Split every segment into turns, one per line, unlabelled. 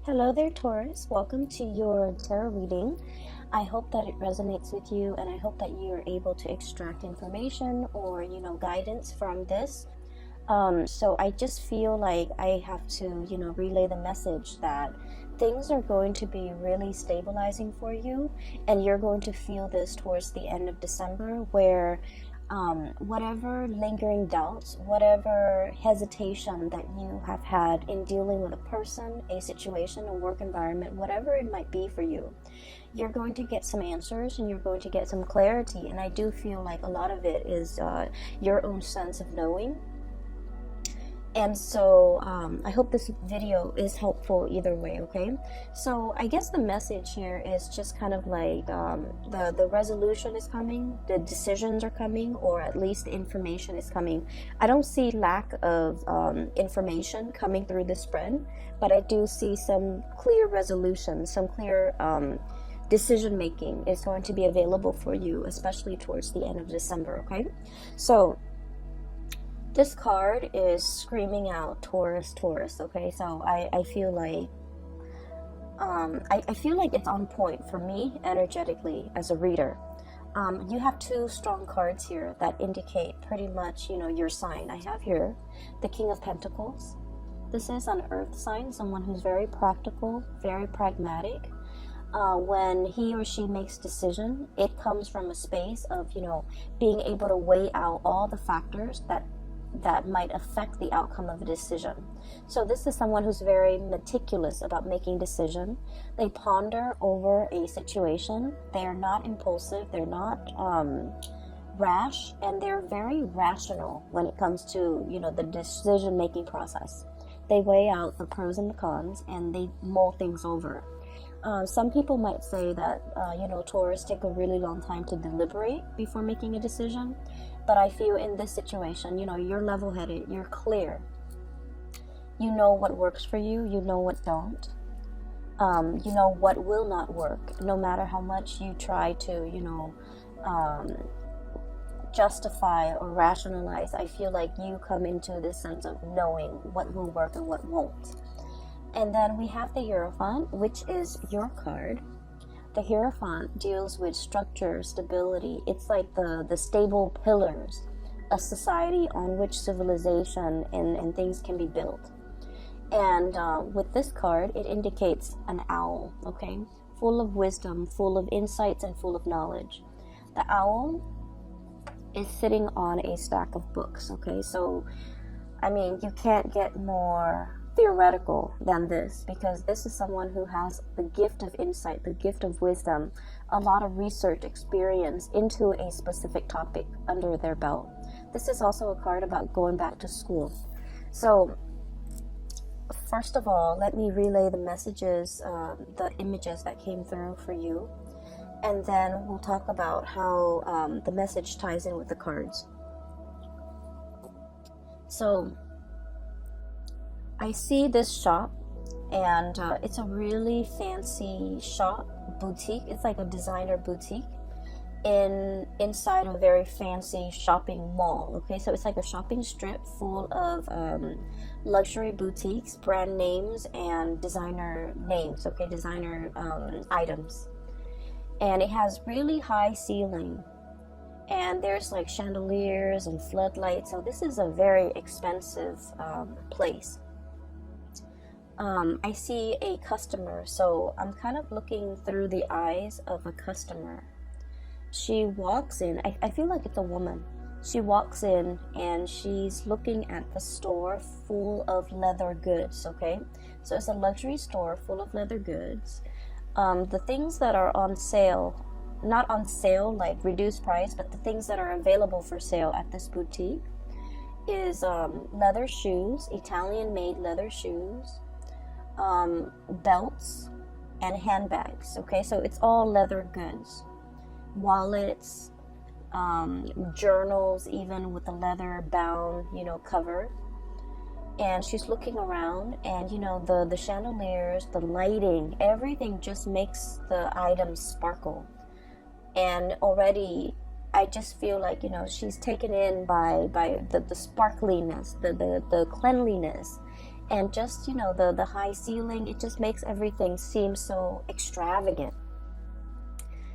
Hello there, Taurus. Welcome to your tarot reading. I hope that it resonates with you, and I hope that you are able to extract information or, guidance from this. So I just feel like I have to, relay the message that things are going to be really stabilizing for you, and you're going to feel this towards the end of December, where whatever lingering doubts, whatever hesitation that you have had in dealing with a person, a situation, a work environment, whatever it might be for you, you're going to get some answers and you're going to get some clarity. And I do feel like a lot of it is your own sense of knowing. And so I hope this video is helpful either way, okay? So I guess the message here is just kind of like the resolution is coming, the decisions are coming, or at least the information is coming. I don't see lack of information coming through the spread, but I do see some clear resolution, some clear decision making is going to be available for you, especially towards the end of December, okay? So this card is screaming out Taurus, Taurus, okay? So I feel like I feel like it's on point for me energetically as a reader. You have two strong cards here that indicate pretty much, your sign. I have here the King of Pentacles. This is an earth sign, someone who's very practical, very pragmatic. When he or she makes decision, it comes from a space of, being able to weigh out all the factors that might affect the outcome of a decision. So this is someone who's very meticulous about making decision. They ponder over a situation. They're not impulsive. They're not rash, and they're very rational when it comes to the decision making process. They weigh out the pros and the cons, and they mull things over. Some people might say that Taurus take a really long time to deliberate before making a decision. But I feel in this situation, you're level-headed, you're clear. You know what works for you, you know what don't. You know what will not work, no matter how much you try to, justify or rationalize. I feel like you come into this sense of knowing what will work and what won't. And then we have the Hierophant, which is your card. The Hierophant deals with structure, stability. It's like the stable pillars, a society on which civilization and things can be built. And with this card, it indicates an owl, okay? Full of wisdom, full of insights, and full of knowledge. The owl is sitting on a stack of books, okay? So, you can't get more theoretical than this, because this is someone who has the gift of insight, the gift of wisdom, a lot of research experience into a specific topic under their belt. This is also a card about going back to school. So first of all, let me relay the messages, the images that came through for you, and then we'll talk about how the message ties in with the cards. So I see this shop, and it's a really fancy shop, boutique. It's like a designer boutique inside a very fancy shopping mall, okay? So it's like a shopping strip full of luxury boutiques, brand names, and designer names, okay? Designer items. And it has really high ceiling, and there's like chandeliers and floodlights. So this is a very expensive place. I see a customer, so I'm kind of looking through the eyes of a customer. She walks in, I feel like it's a woman. She walks in and she's looking at the store full of leather goods, okay? So it's a luxury store full of leather goods. The things that are on sale, not on sale like reduced price, but the things that are available for sale at this boutique is leather shoes, Italian-made leather shoes, belts, and handbags, okay? So it's all leather goods. Wallets, journals, even with the leather bound, cover. And she's looking around, and the chandeliers, the lighting, everything just makes the items sparkle. And already I just feel like she's taken in by the sparkliness, the cleanliness, And just, you know, the high ceiling, it just makes everything seem so extravagant.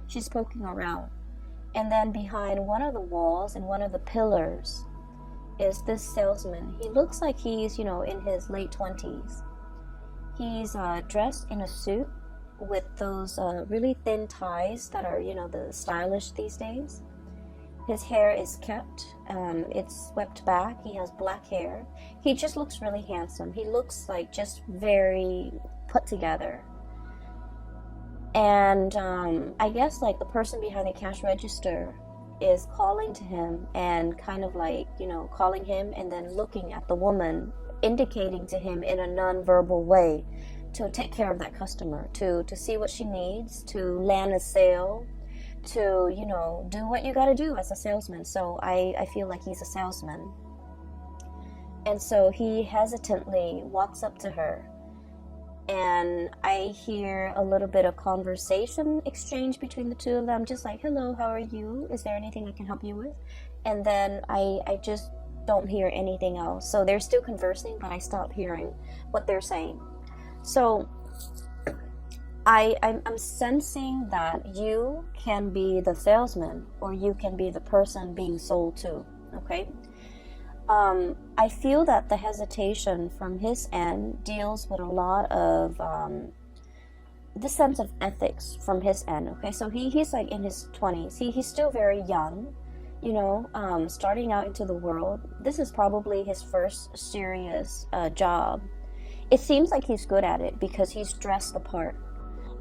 She's poking around. And then behind one of the walls and one of the pillars is this salesman. He looks like he's, you know, in his late 20s. He's dressed in a suit with those really thin ties that are, you know, the stylish these days. His hair is kept, it's swept back. He has black hair. He just looks really handsome. He looks like just very put together. And I guess like the person behind the cash register is calling to him and kind of like, you know, calling him and then looking at the woman, indicating to him in a non-verbal way to take care of that customer, to see what she needs, to land a sale, to, you know, do what you got to do as a salesman. So I feel like he's a salesman. And so he hesitantly walks up to her, and I hear a little bit of conversation exchange between the two of them, just like, hello, how are you? Is there anything I can help you with? And then I just don't hear anything else. So they're still conversing, but I stop hearing what they're saying. So I'm sensing that you can be the salesman, or you can be the person being sold to, okay? I feel that the hesitation from his end deals with a lot of the sense of ethics from his end, okay? So he's like in his 20s. He's still very young, you know, starting out into the world. This is probably his first serious job. It seems like he's good at it because he's dressed the part.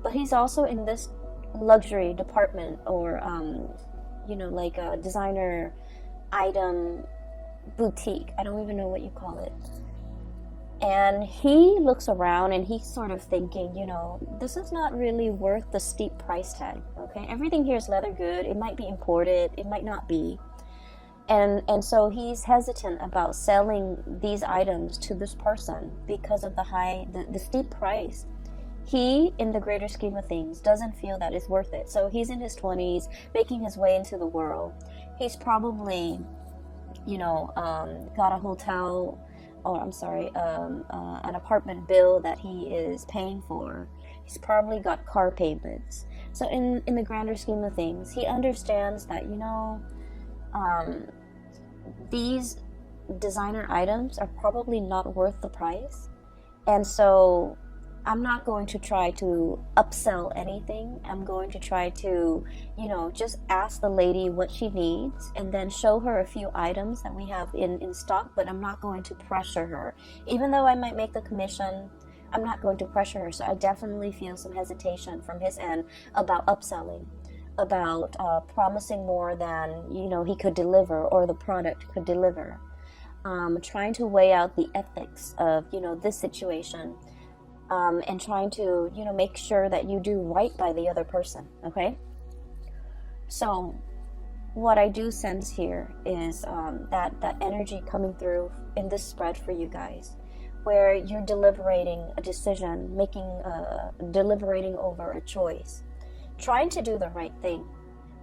But he's also in this luxury department, or, you know, like a designer item boutique. I don't even know what you call it. And he looks around and he's sort of thinking, you know, this is not really worth the steep price tag, okay? Everything here is leather good. It might be imported. It might not be. And so he's hesitant about selling these items to this person because of the steep price. He, in the greater scheme of things, doesn't feel that it's worth it. So he's in his 20s, making his way into the world. He's probably, you know, got a hotel, or I'm sorry, an apartment bill that he is paying for. He's probably got car payments. So in the grander scheme of things, he understands that, you know, these designer items are probably not worth the price. And so I'm not going to try to upsell anything. I'm going to try to, you know, just ask the lady what she needs and then show her a few items that we have in stock, but I'm not going to pressure her. Even though I might make the commission, I'm not going to pressure her. So I definitely feel some hesitation from his end about upselling, about promising more than, you know, he could deliver or the product could deliver. Trying to weigh out the ethics of, you know, this situation. And trying to, you know, make sure that you do right by the other person, okay? So what I do sense here is that energy coming through in this spread for you guys, where you're deliberating a decision, deliberating over a choice, trying to do the right thing,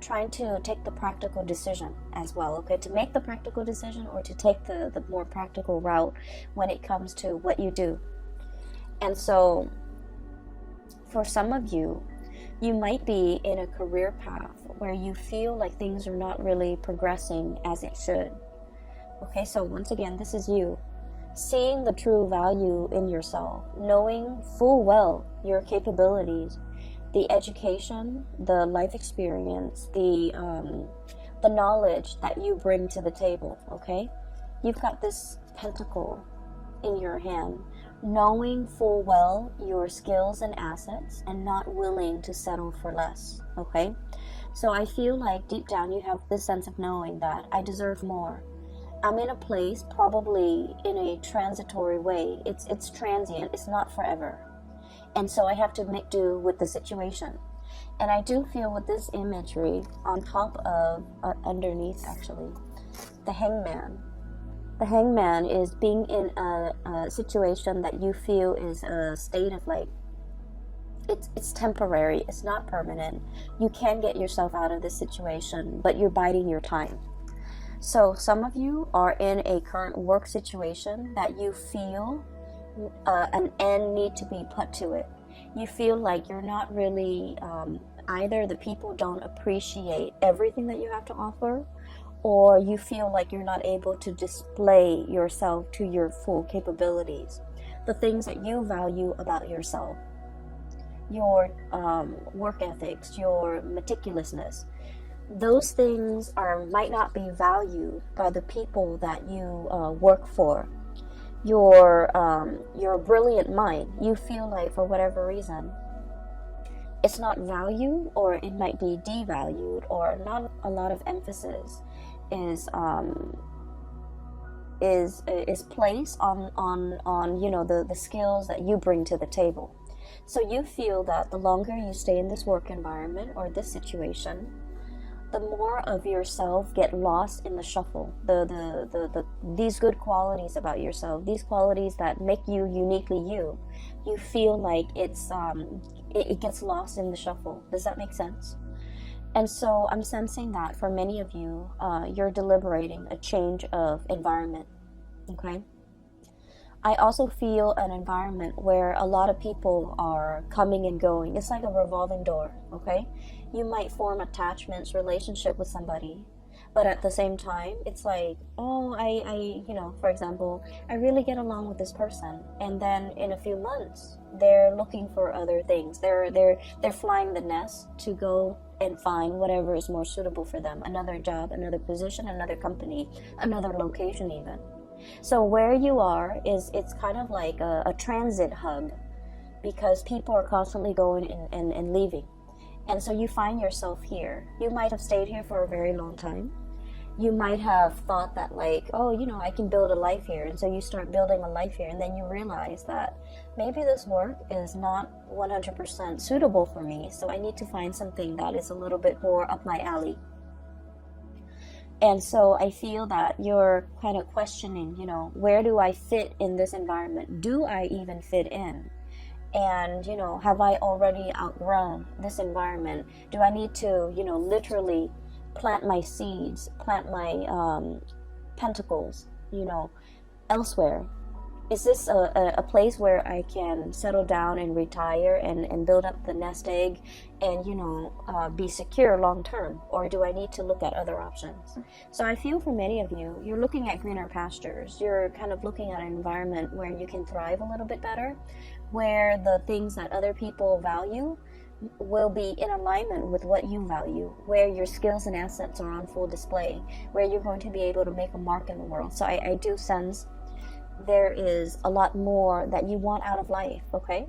trying to take the practical decision as well, okay? To make the practical decision, or to take the more practical route when it comes to what you do. And so, for some of you, you might be in a career path where you feel like things are not really progressing as it should. Okay, so once again, this is you. Seeing the true value in yourself, knowing full well your capabilities, the education, the life experience, the knowledge that you bring to the table, okay? You've got this pentacle in your hand, knowing full well your skills and assets and not willing to settle for less, okay? So I feel like deep down you have this sense of knowing that I deserve more. I'm in a place, probably in a transitory way. It's transient, it's not forever. And so I have to make do with the situation. And I do feel with this imagery on top of, underneath actually, the hangman. The hangman is being in a situation that you feel is a state of like, it's temporary, it's not permanent. You can get yourself out of this situation, but you're biding your time. So some of you are in a current work situation that you feel an end need to be put to it. You feel like you're not really, either the people don't appreciate everything that you have to offer, or you feel like you're not able to display yourself to your full capabilities. The things that you value about yourself, your work ethics, your meticulousness, those things might not be valued by the people that you work for. Your brilliant mind, you feel like for whatever reason it's not valued, or it might be devalued, or not a lot of emphasis is placed on you know, the skills that you bring to the table. So you feel that the longer you stay in this work environment or this situation, the more of yourself get lost in the shuffle. These good qualities about yourself, these qualities that make you uniquely you, you feel like it gets lost in the shuffle. Does that make sense? And so I'm sensing that for many of you, you're deliberating a change of environment. Okay. I also feel an environment where a lot of people are coming and going. It's like a revolving door, okay? You might form attachments, relationship with somebody, but at the same time, it's like, oh, I you know, for example, I really get along with this person, and then in a few months, they're looking for other things. They're flying the nest to go and find whatever is more suitable for them. Another job, another position, another company, another location even. So where you are it's kind of like a transit hub, because people are constantly going and leaving. And so you find yourself here. You might have stayed here for a very long time. You might have thought that, like, oh, you know, I can build a life here. And so you start building a life here, and then you realize that maybe this work is not 100% suitable for me. So I need to find something that is a little bit more up my alley. And so I feel that you're kind of questioning, you know, where do I fit in this environment? Do I even fit in? And, you know, have I already outgrown this environment? Do I need to, you know, literally plant my seeds, plant my pentacles, you know, elsewhere? Is this a place where I can settle down and retire and build up the nest egg and, you know, be secure long term? Or do I need to look at other options? So I feel for many of you, you're looking at greener pastures. You're kind of looking at an environment where you can thrive a little bit better, where the things that other people value will be in alignment with what you value, where your skills and assets are on full display, where you're going to be able to make a mark in the world. So I do sense there is a lot more that you want out of life, okay?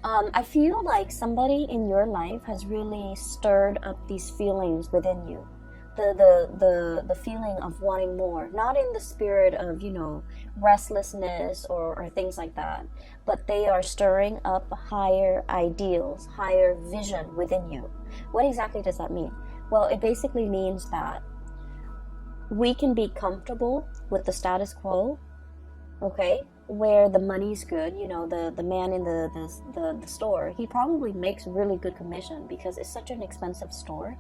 I feel like somebody in your life has really stirred up these feelings within you. The feeling of wanting more, not in the spirit of, you know, restlessness or things like that, but they are stirring up higher ideals, higher vision within you. What exactly does that mean? Well, it basically means that we can be comfortable with the status quo, okay, where the money's good. You know, the man in the store, he probably makes really good commission because it's such an expensive store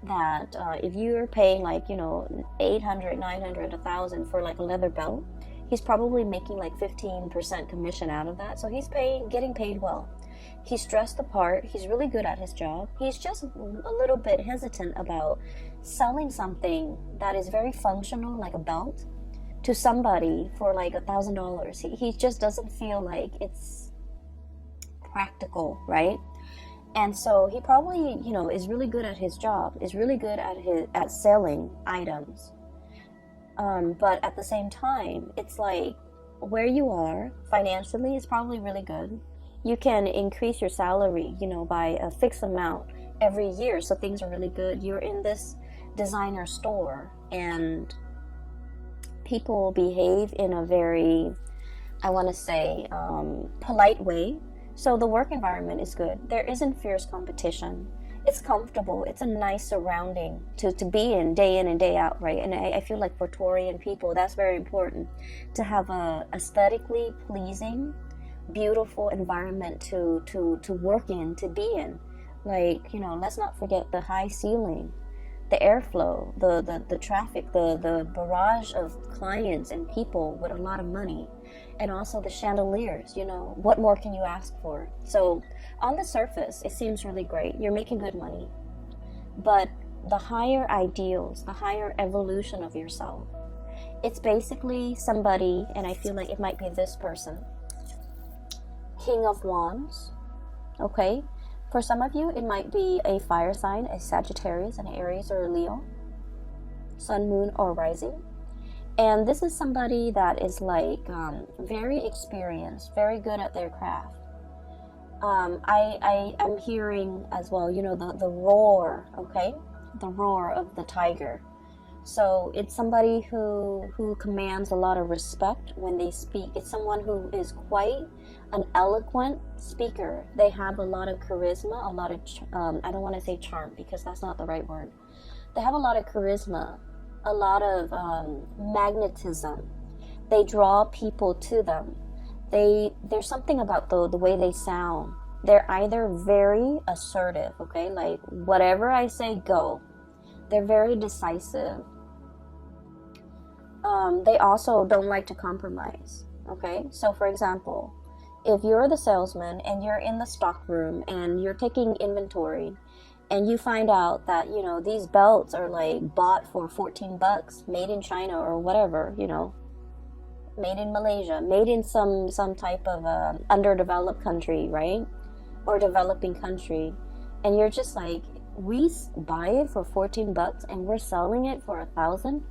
that if you're paying, like, you know, 800, 900, 1,000 for like a leather belt, he's probably making like 15% commission out of that. So he's getting paid well. He's dressed the part. He's really good at his job. He's just a little bit hesitant about selling something that is very functional, like a belt, to somebody for like $1,000. He just doesn't feel like it's practical, right? And so he probably, you know, is really good at his job, is really good at selling items. But at the same time, it's like where you are financially is probably really good. You can increase your salary, you know, by a fixed amount every year. So things are really good. You're in this designer store and people behave in a very, I want to say, polite way. So the work environment is good. There isn't fierce competition. It's comfortable. It's a nice surrounding to be in and day out, right? And I feel like for Taurian people, that's very important, to have a aesthetically pleasing, beautiful environment to work in, to be in. Like, you know, let's not forget the high ceiling, the airflow, the traffic, the barrage of clients and people with a lot of money, and also the chandeliers. You know, what more can you ask for? So on the surface, it seems really great. You're making good money, but the higher ideals, the higher evolution of yourself, it's basically somebody, and I feel like it might be this person, King of Wands. Okay, for some of you, it might be a fire sign, a Sagittarius, an Aries, or a Leo, sun, moon, or rising. And this is somebody that is like very experienced, very good at their craft. I'm hearing as well, you know, the roar, okay? The roar of the tiger. So it's somebody who commands a lot of respect when they speak. It's someone who is quite an eloquent speaker. They have a lot of charisma, a lot of, I don't want to say charm because that's not the right word. They have a lot of charisma, a lot of magnetism. They draw people to them. There's something about the way they sound. They're either very assertive, okay, like whatever I say, go. They're very decisive. They also don't like to compromise, okay? So for example, if you're the salesman and you're in the stock room and you're taking inventory and you find out that, you know, these belts are like bought for 14 bucks, made in China or whatever, you know, made in Malaysia, made in some type of underdeveloped country, right? Or developing country, and you're just like, we buy it for 14 bucks and we're selling it for 1,000.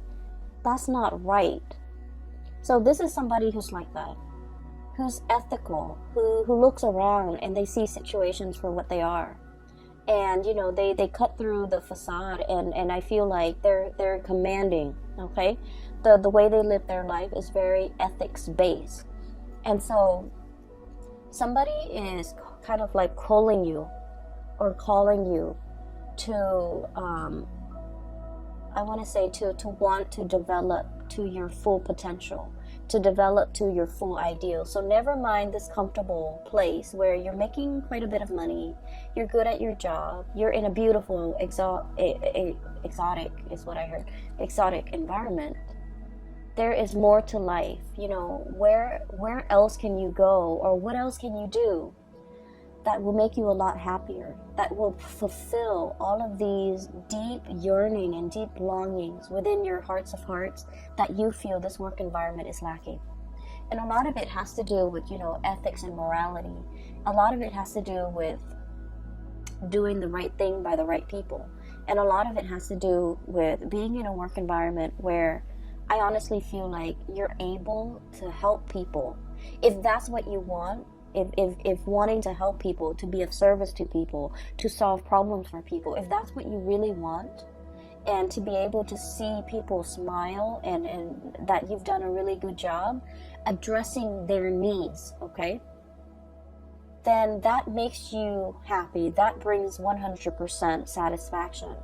That's not right. So this is somebody who's like that, who's ethical, who looks around and they see situations for what they are, and you know, they cut through the facade, and I feel like they're commanding, okay? The way they live their life is very ethics based. And so somebody is kind of like calling you to I want to say to want to develop to your full potential, to develop to your full ideal. So never mind this comfortable place where you're making quite a bit of money, you're good at your job, you're in a beautiful exotic is what I heard, exotic environment. There is more to life. You know, where else can you go, or what else can you do that will make you a lot happier, that will fulfill all of these deep yearning and deep longings within your hearts of hearts that you feel this work environment is lacking. And a lot of it has to do with, you know, ethics and morality. A lot of it has to do with doing the right thing by the right people. And a lot of it has to do with being in a work environment where I honestly feel like you're able to help people. If that's what you want, if wanting to help people, to be of service to people, to solve problems for people, if that's what you really want, and to be able to see people smile and that you've done a really good job addressing their needs, okay, then that makes you happy. That brings 100% satisfaction.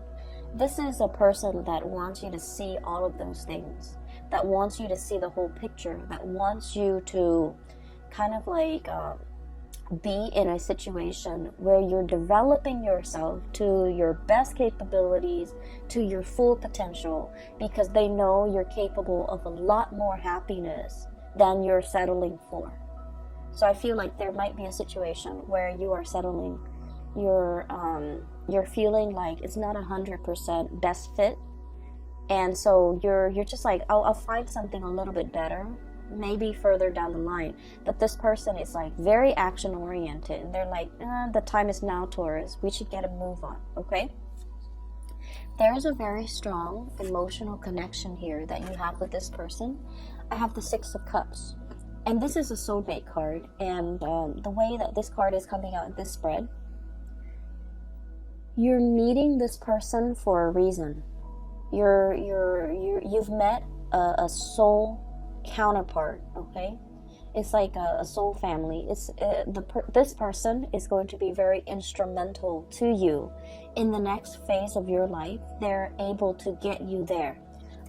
This is a person that wants you to see all of those things, that wants you to see the whole picture, that wants you to kind of like be in a situation where you're developing yourself to your best capabilities, to your full potential, because they know you're capable of a lot more happiness than you're settling for. So I feel like there might be a situation where you are settling, you're feeling like it's not 100% best fit, and so you're just like, I'll find something a little bit better, maybe further down the line. But this person is like very action oriented, and they're like, the time is now, Taurus, we should get a move on, okay? There's a very strong emotional connection here that you have with this person. I have the Six of Cups, and this is a soulmate card, and the way that this card is coming out in this spread, you're meeting this person for a reason. You've met a soul counterpart, okay? It's like a soul family. It's this person is going to be very instrumental to you in the next phase of your life. They're able to get you there.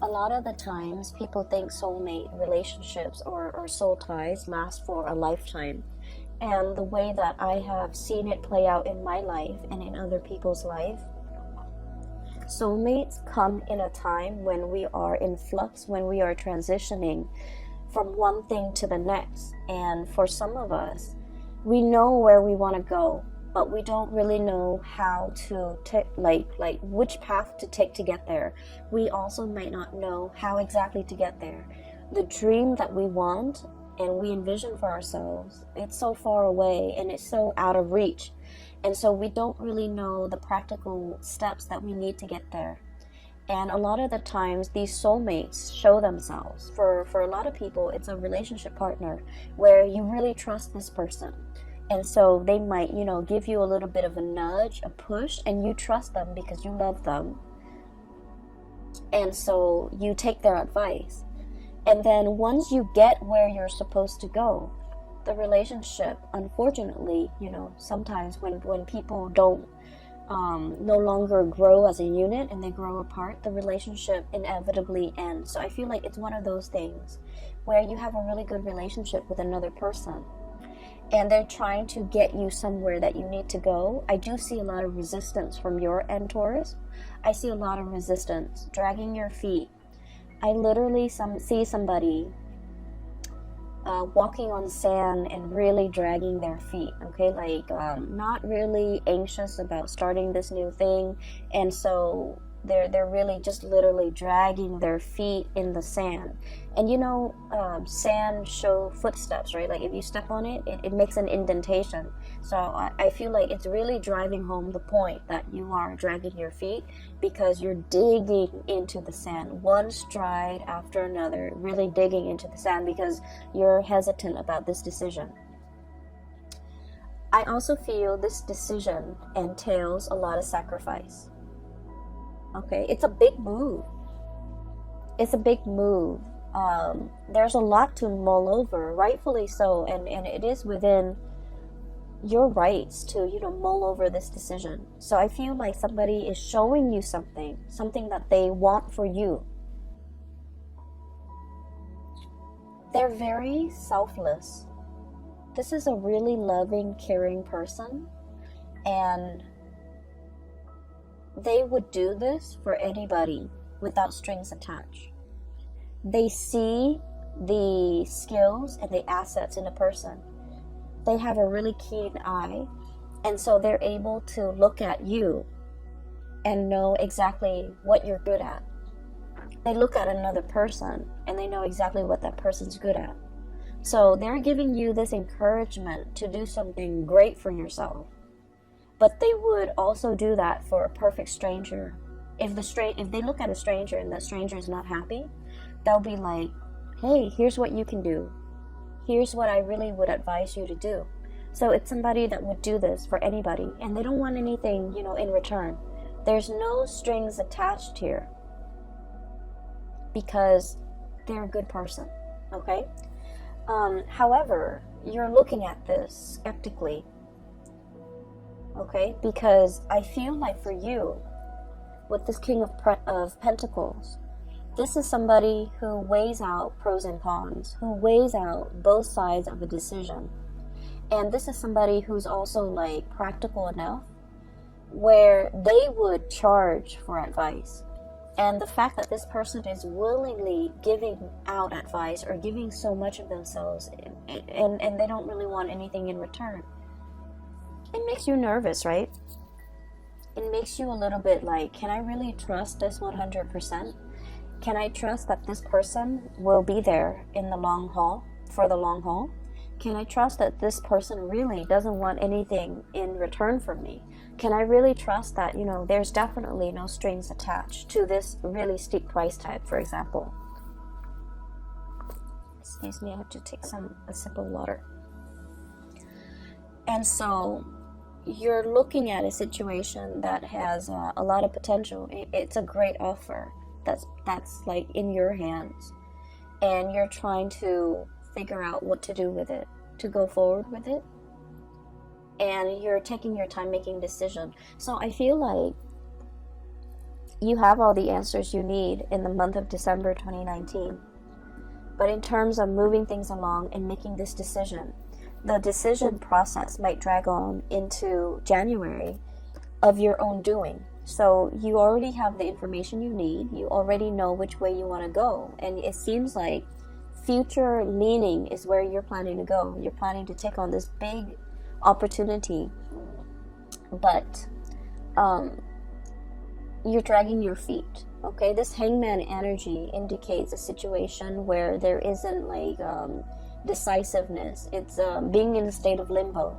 A lot of the times people think soulmate relationships or soul ties last for a lifetime, and the way that I have seen it play out in my life and in other people's life, Soulmates come in a time when we are in flux, when we are transitioning from one thing to the next. And for some of us, we know where we want to go, but we don't really know how to take, like which path to take to get there. We also might not know how exactly to get there. The dream that we want and we envision for ourselves, it's so far away and it's so out of reach. And so we don't really know the practical steps that we need to get there. And a lot of the times, these soulmates show themselves. For a lot of people, it's a relationship partner where you really trust this person. And so they might, give you a little bit of a nudge, a push, and you trust them because you love them. And so you take their advice. And then once you get where you're supposed to go, the relationship, unfortunately, sometimes when people don't no longer grow as a unit and they grow apart, the relationship inevitably ends. So I feel like it's one of those things where you have a really good relationship with another person and they're trying to get you somewhere that you need to go. I do see a lot of resistance from your end, Taurus. I see a lot of resistance, dragging your feet. I literally see somebody walking on sand and really dragging their feet, okay, not really anxious about starting this new thing, and so they're really just literally dragging their feet in the sand. And sand show footsteps, right? Like if you step on it, it makes an indentation. So I feel like it's really driving home the point that you are dragging your feet because you're digging into the sand, one stride after another, really digging into the sand because you're hesitant about this decision. I also feel this decision entails a lot of sacrifice. Okay, it's a big move. It's a big move. There's a lot to mull over, rightfully so, and it is within your rights to, mull over this decision. So I feel like somebody is showing you something that they want for you. They're very selfless. This is a really loving, caring person, and they would do this for anybody without strings attached. They see the skills and the assets in a person. They have a really keen eye, and so they're able to look at you and know exactly what you're good at. They look at another person and they know exactly what that person's good at. So they're giving you this encouragement to do something great for yourself. But they would also do that for a perfect stranger. If they look at a stranger and that stranger is not happy, they'll be like, hey, here's what you can do. Here's what I really would advise you to do. So it's somebody that would do this for anybody, and they don't want anything, in return. There's no strings attached here because they're a good person, okay? However, you're looking at this skeptically. Okay, because I feel like for you, with this King of Pentacles, this is somebody who weighs out pros and cons, who weighs out both sides of a decision. And this is somebody who's also practical enough where they would charge for advice. And the fact that this person is willingly giving out advice or giving so much of themselves and they don't really want anything in return, it makes you nervous, right? It makes you a little bit can I really trust this 100%? Can I trust that this person will be there in the long haul, for the long haul? Can I trust that this person really doesn't want anything in return from me? Can I really trust that, there's definitely no strings attached to this really steep price tag, for example? Excuse me, I have to take a sip of water. And so you're looking at a situation that has a lot of potential. It's a great offer that's in your hands, and you're trying to figure out what to do with it, to go forward with it, and you're taking your time making decision. So I feel like you have all the answers you need in the month of December 2019, but in terms of moving things along and making this decision, the decision process might drag on into January of your own doing. So you already have the information you need. You already know which way you want to go. And it seems like future leaning is where you're planning to go. You're planning to take on this big opportunity. But you're dragging your feet. Okay, this hangman energy indicates a situation where there isn't like decisiveness. It's being in a state of limbo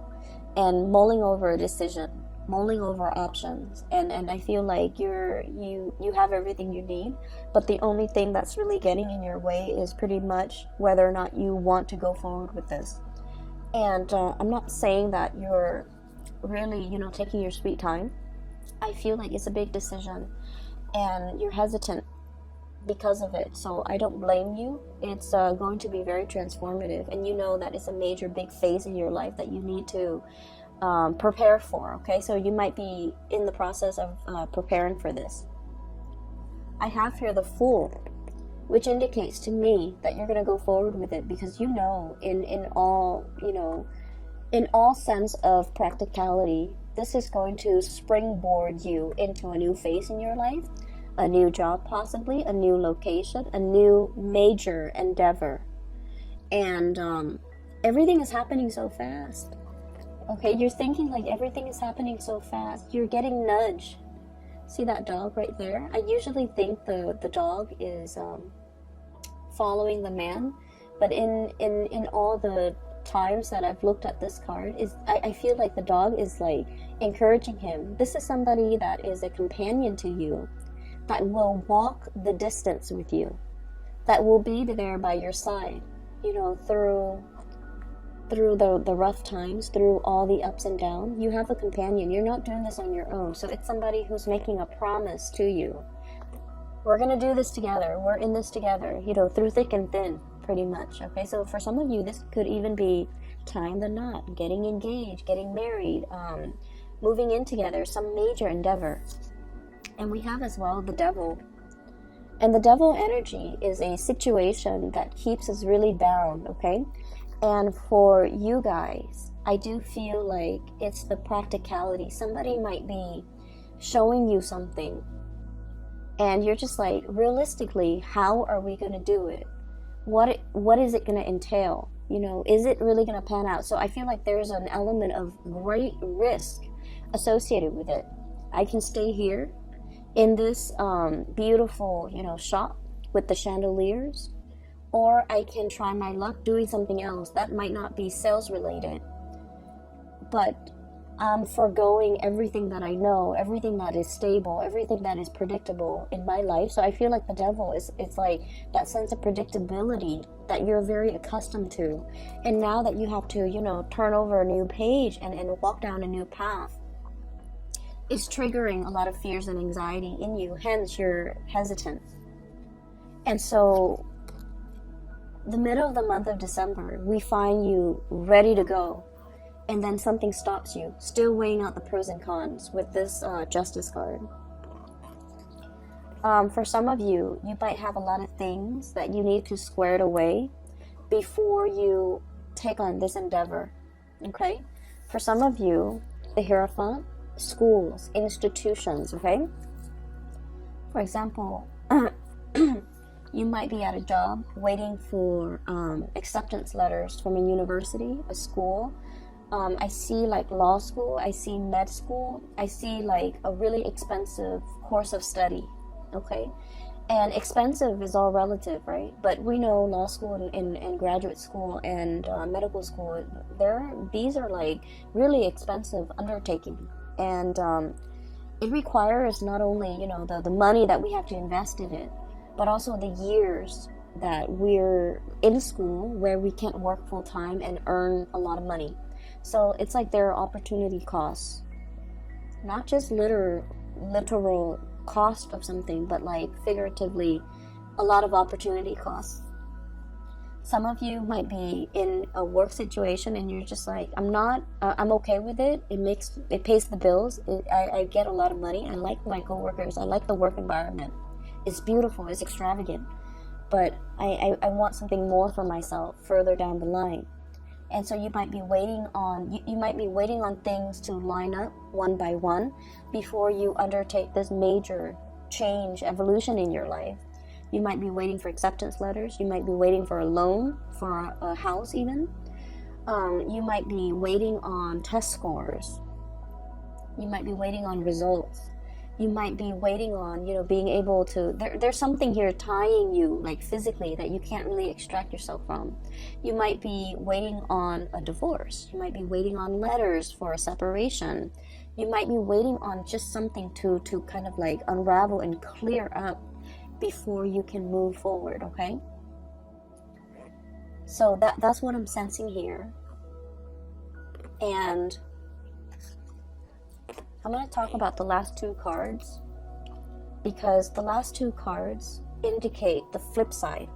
and mulling over a decision, mulling over options, and I feel like you have everything you need, but the only thing that's really getting in your way is pretty much whether or not you want to go forward with this. And I'm not saying that you're really, taking your sweet time. I feel like it's a big decision and you're hesitant because of it. So I don't blame you. It's going to be very transformative, and you know that it's a major big phase in your life that you need to prepare for. Okay, so you might be in the process of preparing for this. I have here the Fool, which indicates to me that you're going to go forward with it because in all sense of practicality, this is going to springboard you into a new phase in your life, a new job possibly, a new location, a new major endeavor. And everything is happening so fast. Okay, you're thinking like everything is happening so fast. You're getting nudged. See that dog right there? I usually think the dog is following the man, but in all the times that I've looked at this card, I feel like the dog is like encouraging him. This is somebody that is a companion to you, that will walk the distance with you, that will be there by your side, through the rough times, through all the ups and downs. You have a companion. You're not doing this on your own. So it's somebody who's making a promise to you. We're gonna do this together. We're in this together, through thick and thin, pretty much. Okay, so for some of you, this could even be tying the knot, getting engaged, getting married, moving in together, some major endeavor. And we have as well the Devil. And the Devil energy is a situation that keeps us really bound, okay? And for you guys, I do feel like it's the practicality. Somebody might be showing you something, and you're just like, realistically, how are we going to do it? What is it going to entail? Is it really going to pan out? So I feel like there's an element of great risk associated with it. I can stay here in this beautiful, shop with the chandeliers, or I can try my luck doing something else that might not be sales related, but I'm foregoing everything that I know, everything that is stable, everything that is predictable in my life. So I feel like the Devil it's like that sense of predictability that you're very accustomed to, and now that you have to turn over a new page and walk down a new path, is triggering a lot of fears and anxiety in you, hence you're hesitant. And so the middle of the month of December, we find you ready to go, and then something stops you, still weighing out the pros and cons with this Justice card. For some of you, you might have a lot of things that you need to square it away before you take on this endeavor, okay? For some of you, the Hierophant, schools, institutions, okay? For example, you might be at a job waiting for acceptance letters from a university, a school. I see like law school, I see med school, I see like a really expensive course of study, okay? And expensive is all relative, right? But we know law school and graduate school and medical school, these are like really expensive undertaking. And it requires not only, the money that we have to invest in it, but also the years that we're in school where we can't work full time and earn a lot of money. So it's like there are opportunity costs, not just literal cost of something, but like figuratively a lot of opportunity costs. Some of you might be in a work situation and you're just like, I'm okay with it. It pays the bills. I get a lot of money. I like my coworkers. I like the work environment. It's beautiful. It's extravagant. But I want something more for myself further down the line. And so you might be waiting on you might be waiting on things to line up one by one before you undertake this major change, evolution in your life. You might be waiting for acceptance letters. You might be waiting for a loan for a house even. You might be waiting on test scores. You might be waiting on results. You might be waiting on, being able to, there's something here tying you, like physically, that you can't really extract yourself from. You might be waiting on a divorce. You might be waiting on letters for a separation. You might be waiting on just something to kind of like unravel and clear up before you can move forward, okay? So that's what I'm sensing here. And I'm going to talk about the last two cards, because the last two cards indicate the flip side.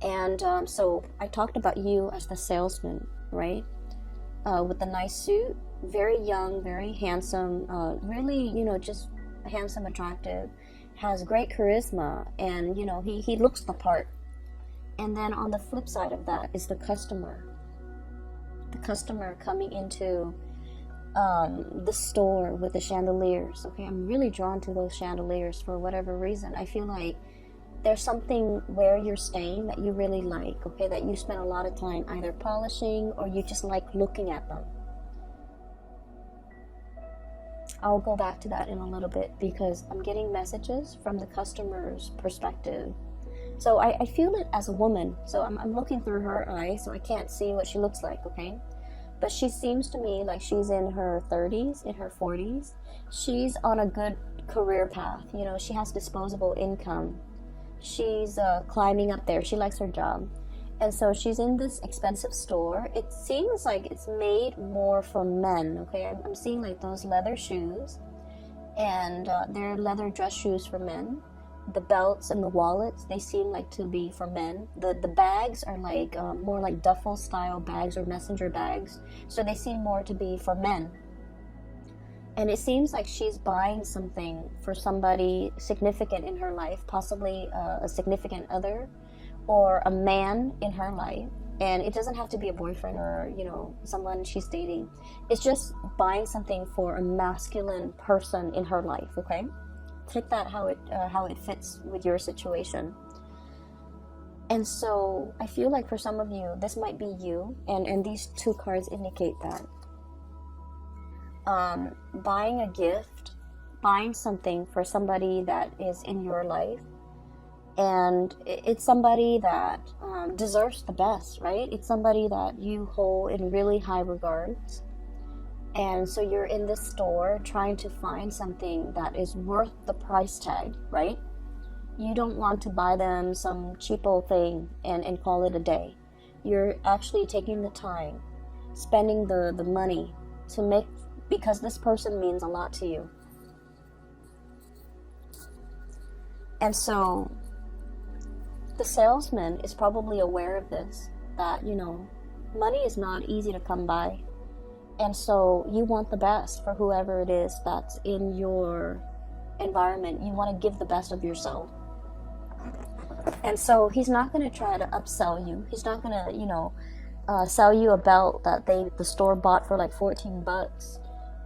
And so I talked about you as the salesman, right? With the nice suit, very young, very handsome, really, just handsome, attractive, has great charisma, and, he looks the part. And then on the flip side of that is the customer. The customer coming into the store with the chandeliers. Okay, I'm really drawn to those chandeliers for whatever reason. I feel like there's something where you're staying that you really like, okay, that you spend a lot of time either polishing or you just like looking at them. I'll go back to that in a little bit because I'm getting messages from the customer's perspective. So I feel it as a woman. So I'm looking through her eyes, so I can't see what she looks like, okay? But she seems to me like she's in her 30s, in her 40s. She's on a good career path. She has disposable income. She's climbing up there. She likes her job. And so she's in this expensive store. It seems like it's made more for men, okay? I'm seeing like those leather shoes. And they're leather dress shoes for men. The belts and the wallets, they seem like to be for men. The bags are like more like duffel style bags or messenger bags, so they seem more to be for men. And it seems like she's buying something for somebody significant in her life, possibly a significant other or a man in her life. And it doesn't have to be a boyfriend or someone she's dating. It's just buying something for a masculine person in her life, okay? Take that how it fits with your situation. And so I feel like for some of you, this might be you, and these two cards indicate that. Buying a gift, buying something for somebody that is in your life, and it's somebody that deserves the best, right? It's somebody that you hold in really high regards. And so you're in this store trying to find something that is worth the price tag, right? You don't want to buy them some cheapo thing and call it a day. You're actually taking the time, spending the money to make, because this person means a lot to you. And so the salesman is probably aware of this, that, money is not easy to come by. And so you want the best for whoever it is that's in your environment. You want to give the best of yourself. And so he's not going to try to upsell you. He's not going to, sell you a belt that the store bought for like $14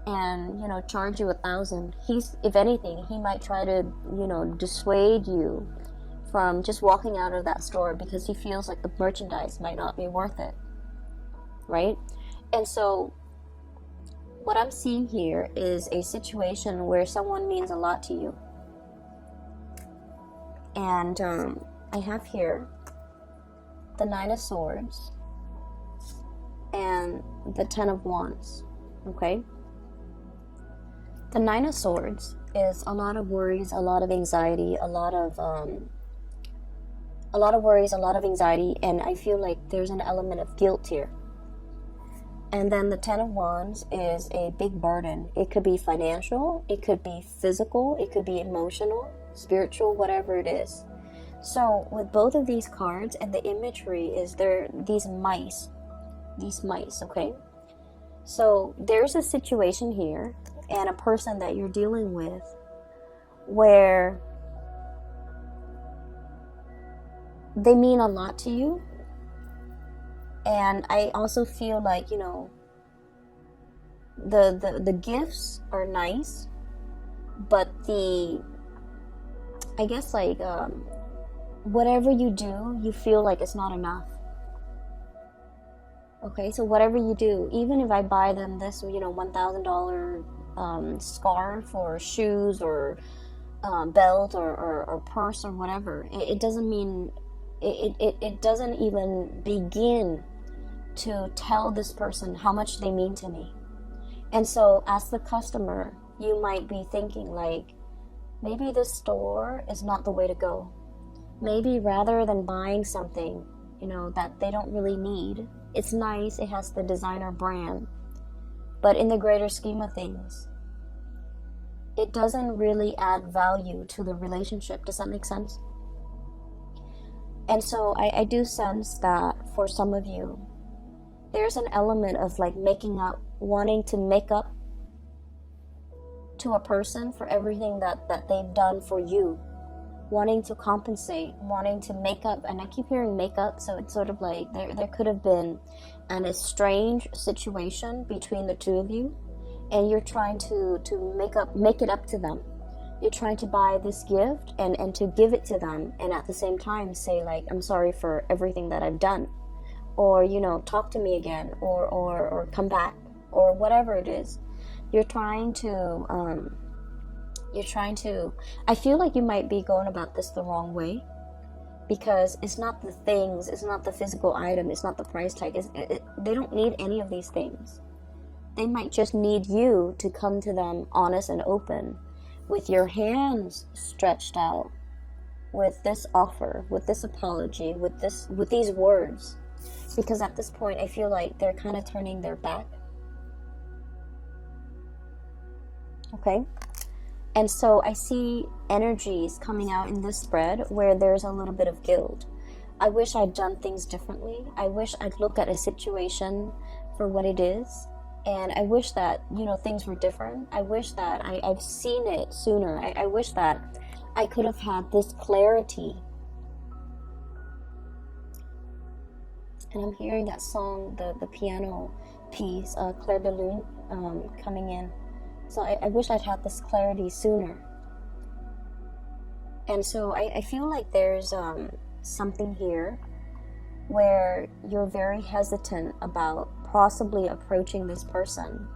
and, charge you $1,000. If anything, he might try to, dissuade you from just walking out of that store because he feels like the merchandise might not be worth it. Right? And so what I'm seeing here is a situation where someone means a lot to you. And I have here the 9 of Swords and the 10 of Wands, okay? The 9 of Swords is a lot of worries, a lot of anxiety, a lot of worries, a lot of anxiety, and I feel like there's an element of guilt here. And then the 10 of Wands is a big burden. It could be financial, it could be physical, it could be emotional, spiritual, whatever it is. So with both of these cards, and the imagery is these mice, okay? So there's a situation here and a person that you're dealing with where they mean a lot to you. And I also feel like, you know, the gifts are nice, but I guess like whatever you do, you feel like it's not enough. Okay, so whatever you do, even if I buy them this, you know, $1,000 scarf or shoes or belt or purse or whatever, it doesn't mean, it doesn't even begin to tell this person how much they mean to me. And so as the customer, you might be thinking like, maybe this store is not the way to go. Maybe rather than buying something, you know, that they don't really need, it's nice, it has the designer brand, but in the greater scheme of things, it doesn't really add value to the relationship. Does that make sense? And so I do sense that for some of you, there's an element of like making up, wanting to make up to a person for everything that they've done for you, wanting to compensate, wanting to make up. And I keep hearing make up, so it's sort of like there could have been an estranged situation between the two of you, and you're trying to make it up to them. You're trying to buy this gift and to give it to them, and at the same time say like, I'm sorry for everything that I've done, or, you know, talk to me again, or come back, or whatever it is. You're trying to I feel like you might be going about this the wrong way, because it's not the things, it's not the physical item, it's not the price tag, they don't need any of these things. They might just need you to come to them honest and open, with your hands stretched out, with this offer, with this apology, with these words. Because at this point, I feel like they're kind of turning their back. Okay? And so I see energies coming out in this spread where there's a little bit of guilt. I wish I'd done things differently. I wish I'd looked at a situation for what it is. And I wish that, you know, things were different. I wish that I've seen it sooner. I wish that I could have had this clarity. And I'm hearing that song, the piano piece, Claire de Lune, coming in. So I wish I'd had this clarity sooner. And so I feel like there's something here where you're very hesitant about possibly approaching this person.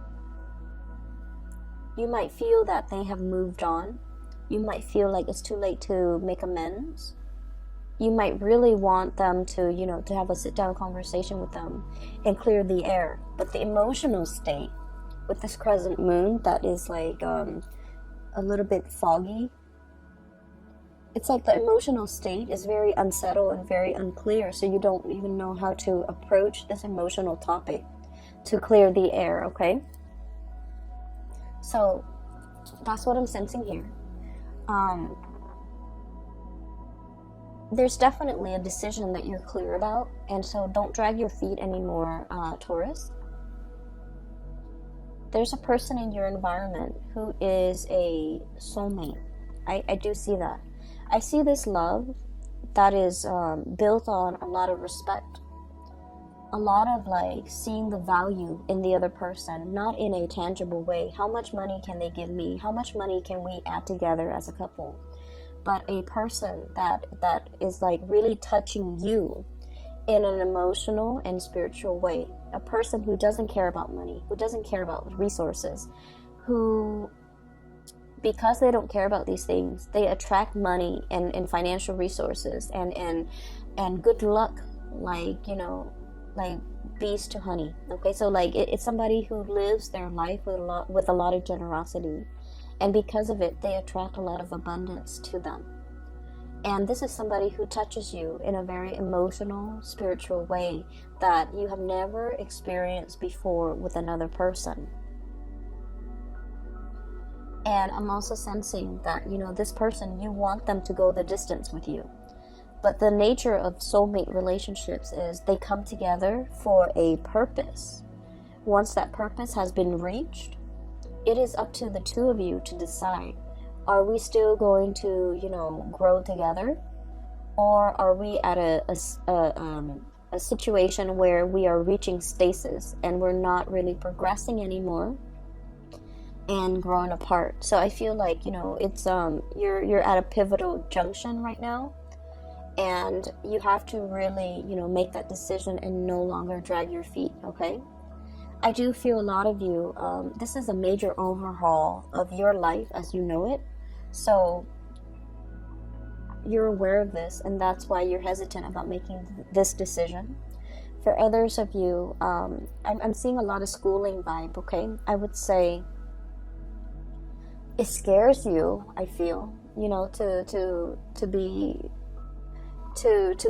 You might feel that they have moved on. You might feel like it's too late to make amends. You might really want them to, you know, to have a sit-down conversation with them and clear the air. But the emotional state with this crescent moon that is like a little bit foggy, it's like the emotional state is very unsettled and very unclear, so you don't even know how to approach this emotional topic to clear the air, okay? So that's what I'm sensing here. There's definitely a decision that you're clear about, and so don't drag your feet anymore, Taurus. There's a person in your environment who is a soulmate. I do see that. I see this love that is built on a lot of respect, a lot of like seeing the value in the other person, not in a tangible way. How much money can they give me? How much money can we add together as a couple? But a person that is like really touching you in an emotional and spiritual way. A person who doesn't care about money, who doesn't care about resources, who, because they don't care about these things, they attract money and financial resources and good luck, like, you know, like bees to honey. Okay, so like it's somebody who lives their life with a lot of generosity, and because of it, they attract a lot of abundance to them. And this is somebody who touches you in a very emotional, spiritual way that you have never experienced before with another person. And I'm also sensing that, you know, this person, you want them to go the distance with you. But the nature of soulmate relationships is they come together for a purpose. Once that purpose has been reached, it is up to the two of you to decide. Are we still going to, you know, grow together? Or are we at a a situation where we are reaching stasis and we're not really progressing anymore and growing apart. So I feel like, you know, it's you're at a pivotal junction right now, and you have to really, you know, make that decision and no longer drag your feet. Okay, I do feel a lot of you, this is a major overhaul of your life as you know it. So you're aware of this, and that's why you're hesitant about making this decision. For others of you, I'm seeing a lot of schooling vibe. Okay, I would say it scares you, I feel, you know, to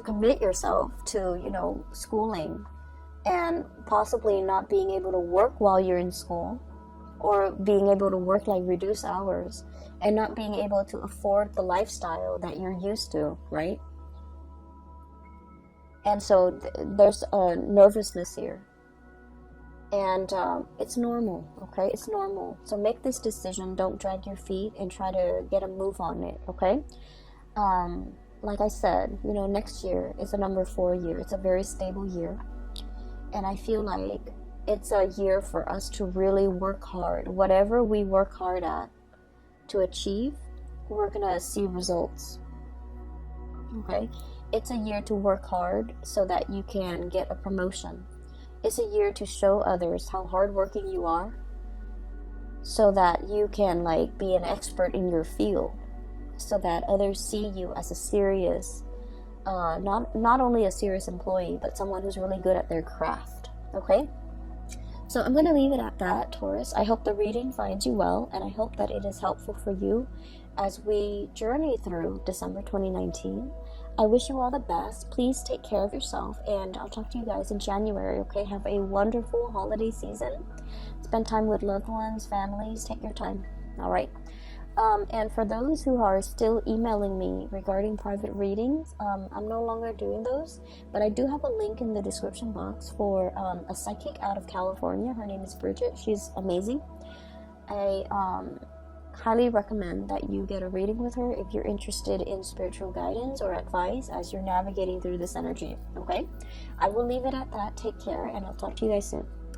commit yourself to, you know, schooling, and possibly not being able to work while you're in school, or being able to work like reduced hours, and not being able to afford the lifestyle that you're used to, right? And so there's a nervousness here, and it's normal. Okay, it's normal. So make this decision, don't drag your feet, and try to get a move on it. Okay, like I said, you know, next year is a number 4 year. It's a very stable year, and I feel like it's a year for us to really work hard. Whatever we work hard at to achieve, we're gonna see results. Okay, it's a year to work hard so that you can get a promotion. It's a year to show others how hardworking you are, so that you can like be an expert in your field, so that others see you as a serious, not only a serious employee, but someone who's really good at their craft. Okay, so I'm going to leave it at that, Taurus. I hope the reading finds you well, and I hope that it is helpful for you as we journey through December 2019. I wish you all the best. Please take care of yourself, and I'll talk to you guys in January. Okay, have a wonderful holiday season. Spend time with loved ones, families. Take your time. All right. And for those who are still emailing me regarding private readings, I'm no longer doing those, but I do have a link in the description box for a psychic out of California. Her name is Bridget. She's amazing. I highly recommend that you get a reading with her if you're interested in spiritual guidance or advice as you're navigating through this energy. Okay, I will leave it at that. Take care, and I'll talk to you guys soon.